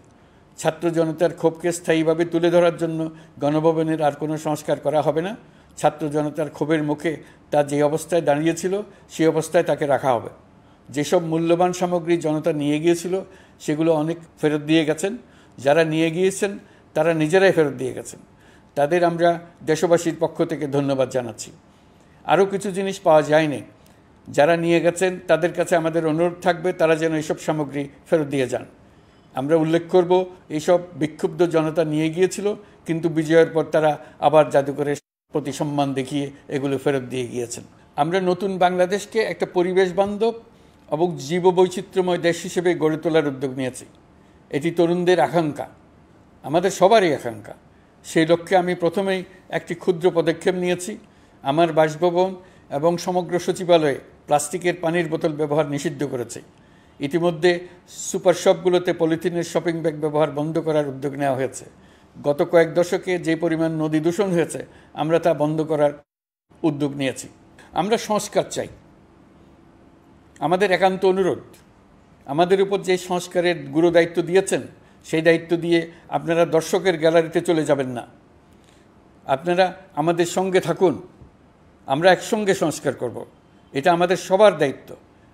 ছাত্র জনতার ক্ষোভকে স্থায়ীভাবে তুলে ধরার জন্য গণভবনের আর কোনো সংস্কার করা হবে না। ছাত্র জনতার ক্ষোভের মুখে তা যে অবস্থায় দাঁড়িয়েছিল সেই অবস্থায় তাকে রাখা হবে। যেসব মূল্যবান সামগ্রী জনতা নিয়ে গিয়েছিল সেগুলো অনেক ফেরত দিয়ে গেছেন। যারা নিয়ে গিয়েছেন তারা নিজেরাই ফেরত দিয়ে গেছেন। তাদের আমরা দেশবাসীর পক্ষ থেকে ধন্যবাদ জানাচ্ছি। আরও কিছু জিনিস পাওয়া যায়নি। যারা নিয়ে গেছেন তাদের কাছে আমাদের অনুরোধ থাকবে তারা যেন এইসব সামগ্রী ফেরত দিয়ে যান। আমরা উল্লেখ করব এইসব বিক্ষুব্ধ জনতা নিয়ে গিয়েছিল কিন্তু বিজয়ের পর তারা আবার জাদুঘরে প্রতি সম্মান দেখিয়ে এগুলো ফেরত দিয়ে গিয়েছেন। আমরা নতুন বাংলাদেশকে একটা পরিবেশ বান্ধব এবং জীববৈচিত্র্যময় দেশ হিসেবে গড়ে তোলার উদ্যোগ নিয়েছি। এটি তরুণদের আকাঙ্ক্ষা, আমাদের সবারই আকাঙ্ক্ষা। সেই লক্ষ্যে আমি প্রথমেই একটি ক্ষুদ্র পদক্ষেপ নিয়েছি। আমার বাসভবন এবং সমগ্র সচিবালয়ে প্লাস্টিকের পানির বোতল ব্যবহার নিষিদ্ধ করেছি। ইতিমধ্যে সুপার শপগুলোতে পলিথিনের শপিং ব্যাগ ব্যবহার বন্ধ করার উদ্যোগ নেওয়া হয়েছে। গত কয়েক দশকে যে পরিমাণ নদী দূষণ হয়েছে, আমরা তা বন্ধ করার উদ্যোগ নিয়েছি। আমরা সংস্কার চাই। আমাদের একান্ত অনুরোধ, আমাদের উপর যে সংস্কারের গুরু দায়িত্ব দিয়েছেন, সেই দায়িত্ব দিয়ে আপনারা দর্শকের গ্যালারিতে চলে যাবেন না। আপনারা আমাদের সঙ্গে থাকুন, আমরা একসঙ্গে সংস্কার করব। এটা আমাদের সবার দায়িত্ব।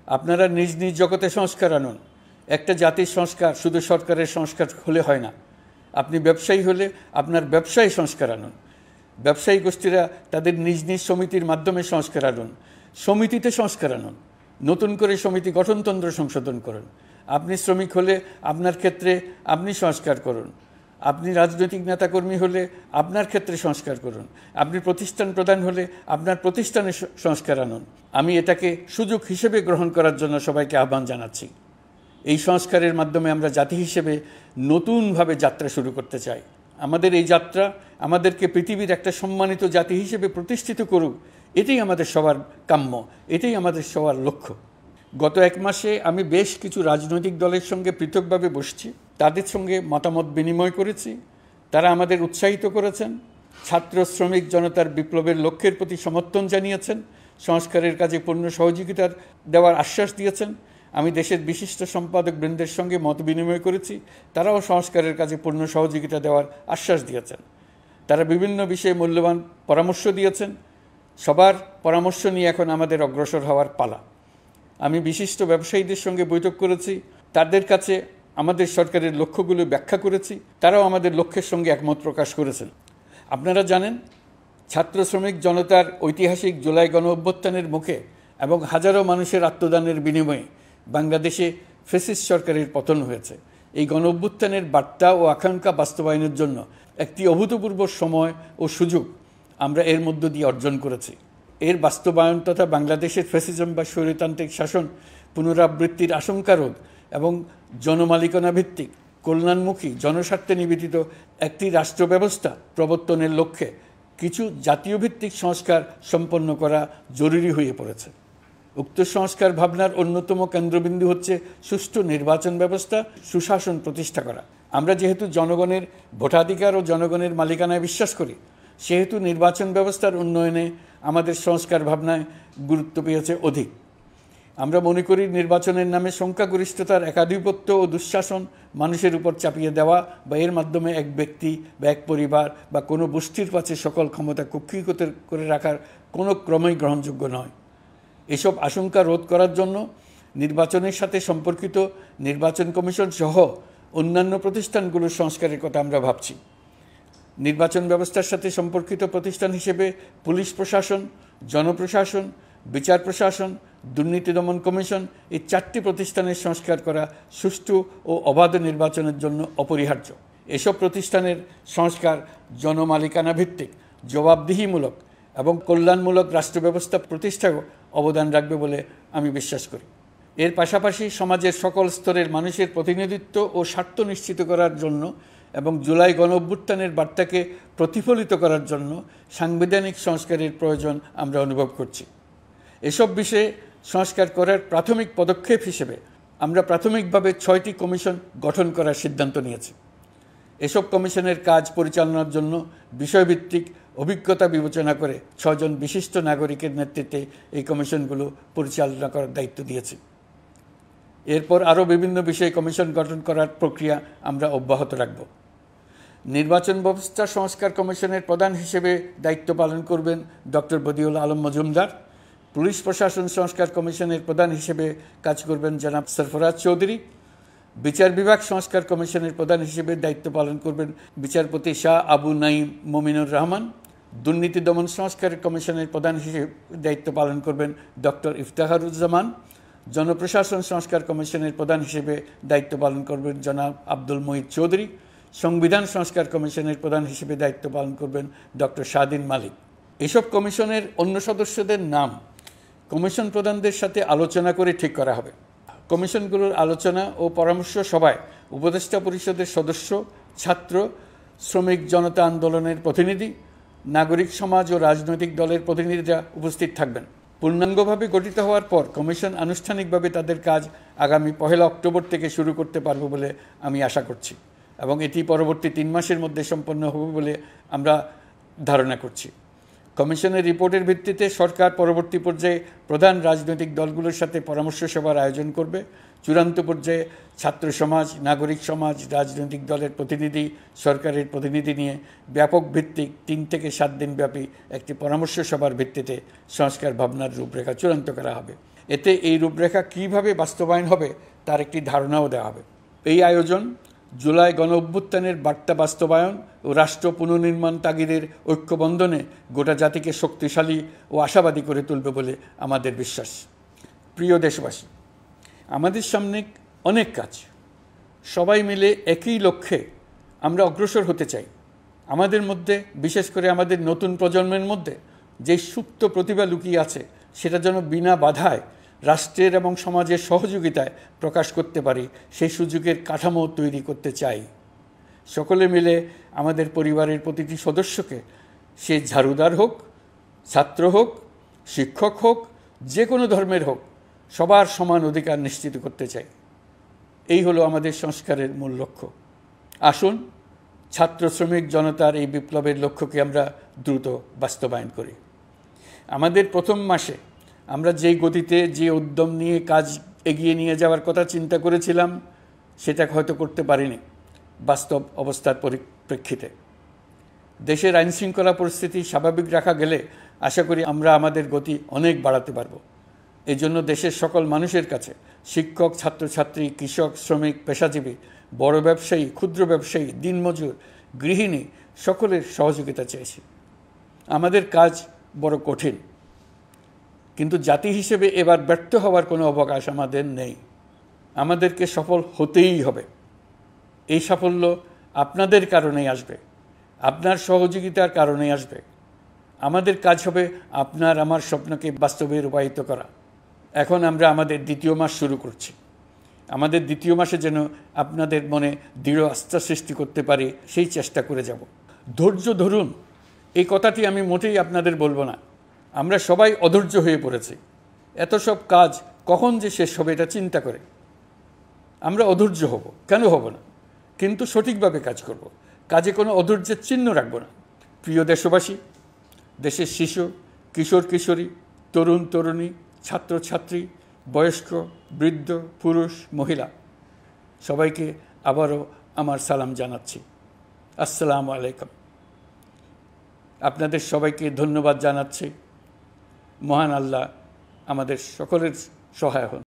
আপনারা নিজ নিজ জগতে সংস্কার আনুন। একটা জাতির সংস্কার শুধু সরকারের সংস্কার হলে হয় না। আপনি ব্যবসায়ী হলে আপনার ব্যবসায়ী সংস্কার আনুন। ব্যবসায়ী গোষ্ঠীরা তাদের নিজ নিজ সমিতির মাধ্যমে সংস্কার আনুন। সমিতিতে সংস্কার আনুন। নতুন করে সমিতি গঠনতন্ত্র সংশোধন করুন। আপনি শ্রমিক হলে আপনার ক্ষেত্রে আপনি সংস্কার করুন। আপনি রাজনৈতিক নেতাকর্মী হলে আপনার ক্ষেত্রে সংস্কার করুন। আপনি প্রতিষ্ঠান প্রধান হলে আপনার প্রতিষ্ঠানে সংস্কার আনুন। আমি এটাকে সুযোগ হিসেবে গ্রহণ করার জন্য সবাইকে আহ্বান জানাচ্ছি। এই সংস্কারের মাধ্যমে আমরা জাতি হিসেবে নতুনভাবে যাত্রা শুরু করতে চাই। আমাদের এই যাত্রা আমাদেরকে পৃথিবীর একটা সম্মানিত জাতি হিসেবে প্রতিষ্ঠিত করুক, এটাই আমাদের সবার কাম্য, এটাই আমাদের সবার লক্ষ্য। গত এক মাসে আমি বেশ কিছু রাজনৈতিক দলের সঙ্গে পৃথকভাবে বসছি, তাদের সঙ্গে মতামত বিনিময় করেছি। তারা আমাদের উৎসাহিত করেছেন, ছাত্র শ্রমিক জনতার বিপ্লবের লক্ষ্যের প্রতি সমর্থন জানিয়েছেন, সংস্কারের কাজে পূর্ণ সহযোগিতার দেওয়ার আশ্বাস দিয়েছেন। আমি দেশের বিশিষ্ট সম্পাদক বৃন্দের সঙ্গে মত বিনিময় করেছি, তারাও সংস্কারের কাজে পূর্ণ সহযোগিতা দেওয়ার আশ্বাস দিয়েছেন। তারা বিভিন্ন বিষয়ে মূল্যবান পরামর্শ দিয়েছেন। সবার পরামর্শ নিয়ে এখন আমাদের অগ্রসর হওয়ার পালা। আমি বিশিষ্ট ব্যবসায়ীদের সঙ্গে বৈঠক করেছি, তাদের কাছে আমাদের সরকারের লক্ষ্যগুলো ব্যাখ্যা করেছি, তারাও আমাদের লক্ষ্যের সঙ্গে একমত প্রকাশ করেছেন। আপনারা জানেন, ছাত্র শ্রমিক জনতার ঐতিহাসিক জুলাই গণ অভ্যুত্থানের মুখে এবং হাজারো মানুষের আত্মদানের বিনিময়ে বাংলাদেশে ফ্যাসিস্ট সরকারের পতন হয়েছে। এই গণ অভ্যুত্থানের বার্তা ও আকাঙ্ক্ষা বাস্তবায়নের জন্য একটি অভূতপূর্ব সময় ও সুযোগ আমরা এর মধ্য দিয়ে অর্জন করেছি। এর বাস্তবায়ন তথা বাংলাদেশের ফ্যাসিজম বা স্বৈরতান্ত্রিক শাসন পুনরাবৃত্তির আশঙ্কা রোধ এবং জনমালিকানা ভিত্তিক কল্যাণমুখী জনস্বার্থে নিবেদিত একটি রাষ্ট্র ব্যবস্থা প্রবর্তনের লক্ষ্যে কিছু জাতীয় ভিত্তিক সংস্কার সম্পন্ন করা জরুরি হয়ে পড়েছে। উক্ত সংস্কার ভাবনার অন্যতম কেন্দ্রবিন্দু হচ্ছে সুষ্ঠু নির্বাচন ব্যবস্থা, সুশাসন প্রতিষ্ঠা করা। আমরা যেহেতু জনগণের ভোটাধিকার ও জনগণের মালিকানায় বিশ্বাস করি, সেহেতু নির্বাচন ব্যবস্থার উন্নয়নে আমাদের সংস্কার ভাবনায় গুরুত্ব পেয়েছে অধিক। আমরা মনে করি নির্বাচনের নামে সংখ্যাগরিষ্ঠতার একাধিপত্য ও দুঃশাসন মানুষের উপর চাপিয়ে দেওয়া বা এর মাধ্যমে এক ব্যক্তি বা এক পরিবার বা কোনো গোষ্ঠীর কাছে সকল ক্ষমতা কক্ষীভূত করে রাখার কোনো ক্রমেই গ্রহণযোগ্য নয়। এসব আশঙ্কা রোধ করার জন্য নির্বাচনের সাথে সম্পর্কিত নির্বাচন কমিশন সহ অন্যান্য প্রতিষ্ঠানগুলোর সংস্কারের কথা আমরা ভাবছি। নির্বাচন ব্যবস্থার সাথে সম্পর্কিত প্রতিষ্ঠান হিসেবে পুলিশ প্রশাসন, জনপ্রশাসন, বিচার প্রশাসন, দুর্নীতি দমন কমিশন এই 4টি প্রতিষ্ঠানের সংস্কার করা সুষ্ঠু ও অবাধ নির্বাচনের জন্য অপরিহার্য। এসব প্রতিষ্ঠানের সংস্কার জনমালিকানা ভিত্তিক, জবাবদিহিমূলক এবং কল্যাণমূলক রাষ্ট্র ব্যবস্থা প্রতিষ্ঠায় অবদান রাখবে বলে আমি বিশ্বাস করি। এর পাশাপাশি সমাজের সকল স্তরের মানুষের প্রতিনিধিত্ব ও স্বার্থ নিশ্চিত করার জন্য এবং জুলাই গণ অভ্যুত্থানের বার্তাকে প্রতিফলিত করার জন্য সাংবিধানিক সংস্কারের প্রয়োজন আমরা অনুভব করছি। এসব বিষয়ে সংস্কার করার প্রাথমিক পদক্ষেপ হিসেবে আমরা প্রাথমিকভাবে 6টি কমিশন গঠন করার সিদ্ধান্ত নিয়েছি। এসব কমিশনের কাজ পরিচালনার জন্য বিষয়ভিত্তিক অভিজ্ঞতা বিবেচনা করে 6 জন বিশিষ্ট নাগরিকের নেতৃত্বে এই কমিশনগুলো পরিচালনা করার দায়িত্ব দিয়েছি। এরপর আরও বিভিন্ন বিষয়ে কমিশন গঠন করার প্রক্রিয়া আমরা অব্যাহত রাখব। নির্বাচন ব্যবস্থা সংস্কার কমিশনের প্রধান হিসেবে দায়িত্ব পালন করবেন ডক্টর বদিউল আলম মজুমদার। পুলিশ প্রশাসন সংস্কার কমিশনের প্রধান হিসেবে কাজ করবেন জনাব সরফরাজ চৌধুরী। বিচার বিভাগ সংস্কার কমিশনের প্রধান হিসেবে দায়িত্ব পালন করবেন বিচারপতি শাহ আবু নাঈম মমিনুর রহমান। দুর্নীতি দমন সংস্কার কমিশনের প্রধান হিসেবে দায়িত্ব পালন করবেন ডক্টর ইফতেখারুজ্জামান। জনপ্রশাসন সংস্কার কমিশনের প্রধান হিসেবে দায়িত্ব পালন করবেন জনাব আব্দুল মুহিত চৌধুরী। সংবিধান সংস্কার কমিশনের প্রধান হিসেবে দায়িত্ব পালন করবেন ডক্টর শাহদিন মালিক। এসব কমিশনের অন্য সদস্যদের নাম কমিশন প্রধানদের সাথে আলোচনা করে ঠিক করা হবে। কমিশনগুলোর আলোচনা ও পরামর্শ সভায় উপদেষ্টা পরিষদের সদস্য, ছাত্র, শ্রমিক জনতা আন্দোলনের প্রতিনিধি, নাগরিক সমাজ ও রাজনৈতিক দলের প্রতিনিধিরা উপস্থিত থাকবেন। পূর্ণাঙ্গভাবে গঠিত হওয়ার পর কমিশন আনুষ্ঠানিকভাবে তাদের কাজ আগামী 1 অক্টোবর থেকে শুরু করতে পারবে বলে আমি আশা করছি এবং এটি পরবর্তী 3 মাসের মধ্যে সম্পন্ন হবে বলে আমরা ধারণা করছি। কমিশনের রিপোর্টের ভিত্তিতে সরকার পরবর্তী পর্যায়ে প্রধান রাজনৈতিক দলগুলোর সাথে পরামর্শ সভার আয়োজন করবে। চূড়ান্ত পর্যায়ে ছাত্র সমাজ, নাগরিক সমাজ, রাজনৈতিক দলের প্রতিনিধি, সরকারের প্রতিনিধি নিয়ে ব্যাপক ভিত্তিক 3 থেকে 7 দিন ব্যাপী একটি পরামর্শ সভার ভিত্তিতে সংস্কার ভাবনার রূপরেখা চূড়ান্ত করা হবে। এতে এই রূপরেখা কীভাবে বাস্তবায়ন হবে তার একটি ধারণাও দেওয়া হবে। এই আয়োজন জুলাই গণ অভ্যুত্থানের বার্তা বাস্তবায়ন ও রাষ্ট্র পুনর্নির্মাণ তাগিদের ঐক্যবন্ধনে গোটা জাতিকে শক্তিশালী ও আশাবাদী করে তুলবে বলে আমাদের বিশ্বাস। প্রিয় দেশবাসী, আমাদের সামনে অনেক কাজ। সবাই মিলে একই লক্ষ্যে আমরা অগ্রসর হতে চাই। আমাদের মধ্যে, বিশেষ করে আমাদের নতুন প্রজন্মের মধ্যে যে সুপ্ত প্রতিভা লুকিয়ে আছে সেটা যেন বিনা বাধায় রাষ্ট্রের এবং সমাজের সহযোগিতায় প্রকাশ করতে পারি, সেই সুযোগের কাঠামো তৈরি করতে চাই। সকলে মিলে আমাদের পরিবারের প্রতিটি সদস্যকে, সে ঝাড়ুদার হোক, ছাত্র হোক, শিক্ষক হোক, যে কোনো ধর্মের হোক, সবার সমান অধিকার নিশ্চিত করতে চাই। এই হলো আমাদের সংস্কারের মূল লক্ষ্য। আসুন ছাত্র শ্রমিক জনতার এই বিপ্লবের লক্ষ্যকে আমরা দ্রুত বাস্তবায়ন করি। আমাদের প্রথম মাসে আমরা যেই গতিতে, যে উদ্যম নিয়ে কাজ এগিয়ে নিয়ে যাওয়ার কথা চিন্তা করেছিলাম সেটা হয়তো করতে পারিনি বাস্তব অবস্থার পরিপ্রেক্ষিতে। দেশের আইনশৃঙ্খলা পরিস্থিতি স্বাভাবিক রাখা গেলে আশা করি আমরা আমাদের গতি অনেক বাড়াতে পারব। এই জন্য দেশের সকল মানুষের কাছে, শিক্ষক, ছাত্রছাত্রী, কৃষক, শ্রমিক, পেশাজীবী, বড় ব্যবসায়ী, ক্ষুদ্র ব্যবসায়ী, দিনমজুর, গৃহিণী, সকলের সহযোগিতা চেয়েছি। আমাদের কাজ বড় কঠিন, কিন্তু জাতি হিসেবে এবার ব্যর্থ হওয়ার কোনো অবকাশ আমাদের নেই। আমাদেরকে সফল হতেই হবে। এই সাফল্য আপনাদের কারণেই আসবে, আপনার সহযোগিতার কারণেই আসবে। আমাদের কাজ হবে আপনার আমার স্বপ্নকে বাস্তবে রূপায়িত করা। এখন আমরা আমাদের 2য় মাস শুরু করছি। আমাদের 2য় মাসে যেন আপনাদের মনে দৃঢ় আস্থা সৃষ্টি করতে পারি, সেই চেষ্টা করে যাব। ধৈর্য ধরুন, এই কথাটি আমি মোটেই আপনাদের বলবো না। আমরা সবাই অধৈর্য হয়ে পড়েছি। এত সব কাজ কখন যে শেষ হবে এটা চিন্তা করে আমরা অধৈর্য হব, কেন হব না? কিন্তু সঠিকভাবে কাজ করব, কাজে কোনো অধৈর্যের চিহ্ন রাখব না। প্রিয় দেশবাসী, দেশের শিশু, কিশোর কিশোরী, তরুণ তরুণী, ছাত্রছাত্রী, বয়স্ক, বৃদ্ধ, পুরুষ, মহিলা, সবাইকে আবারও আমার সালাম জানাচ্ছি। আসসালামু আলাইকুম। আপনাদের সবাইকে ধন্যবাদ জানাচ্ছি। মহান আল্লাহ আমাদের সকলের সহায় হন।